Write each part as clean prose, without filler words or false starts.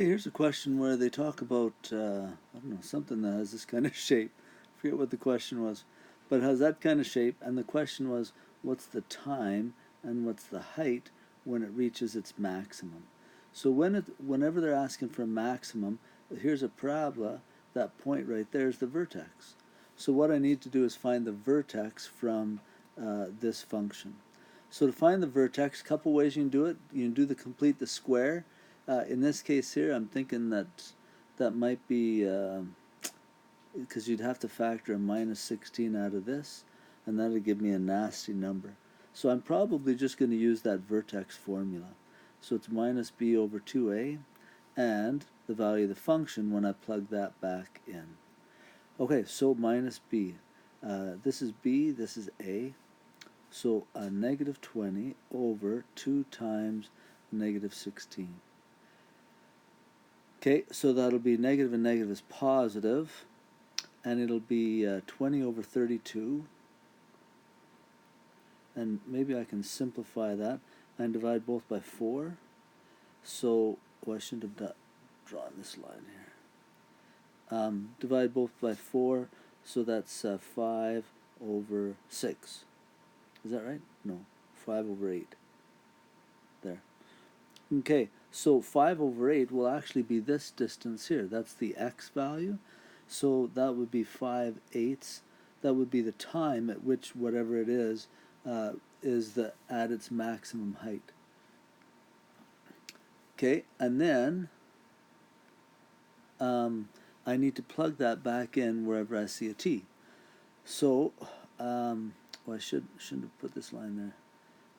Okay, here's a question where they talk about, I don't know, something that has this kind of shape. I forget what the question was, but it has that kind of shape, and the question was, what's the time and what's the height when it reaches its maximum? So whenever they're asking for a maximum, here's a parabola, that point right there is the vertex. So what I need to do is find the vertex from this function. So to find the vertex, a couple ways you can do it. You can do the complete the square. In this case here, I'm thinking that might be, because you'd have to factor a minus 16 out of this, and that would give me a nasty number. So I'm probably just going to use that vertex formula. So it's minus b over 2a, and the value of the function when I plug that back in. Okay, so minus b. This is b, this is a. So a negative 20 over 2 times negative 16. Okay, so that'll be negative and negative is positive, and it'll be 20 over 32. And maybe I can simplify that and divide both by 4. So, I shouldn't have drawn this line here. Divide both by 4, so that's 5 over 6. Is that right? No, 5 over 8. There. Okay, so 5 over 8 will actually be this distance here. That's the x value. So that would be 5/8. That would be the time at which whatever it is at its maximum height. Okay, and then I need to plug that back in wherever I see a t. So, I shouldn't have put this line there,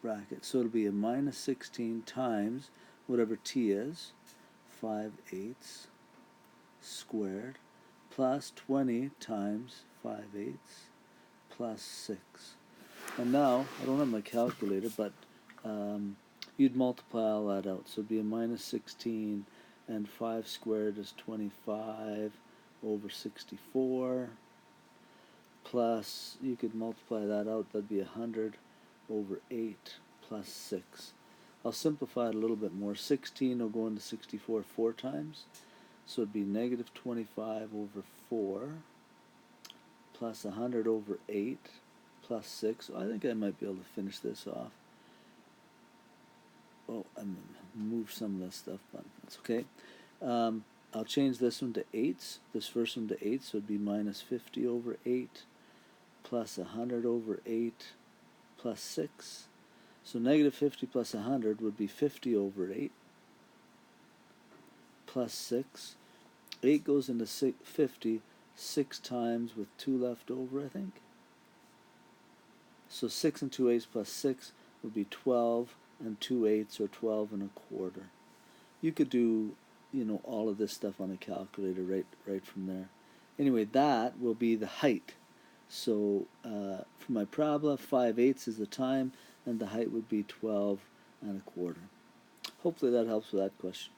bracket. So it'll be a minus 16 times whatever t is, 5/8 squared, plus 20 times 5/8 plus 6. And now, I don't have my calculator, but you'd multiply all that out. So it'd be a minus 16, and 5 squared is 25 over 64, plus, you could multiply that out, that'd be 100 over 8 plus 6. I'll simplify it a little bit more. 16 will go into 64 4 times, so it'd be negative 25 over 4 plus 100 over 8 plus 6. I think I might be able to finish this off. Oh, I moved some of this stuff, but that's okay. I'll change this one to 8s, this first one to 8, so it'd be minus 50 over 8 plus 100 over 8 plus 6. So negative 50 plus 100 would be 50 over 8 plus 6. 8 goes into 50 6 times with 2 left over, I think. So 6 and 2 8s plus 6 would be 12, and 2 8s are 12 1/4. You could do, all of this stuff on a calculator right from there. Anyway, that will be the height. So for my parabola, 5/8 is the time, and the height would be 12 1/4. Hopefully that helps with that question.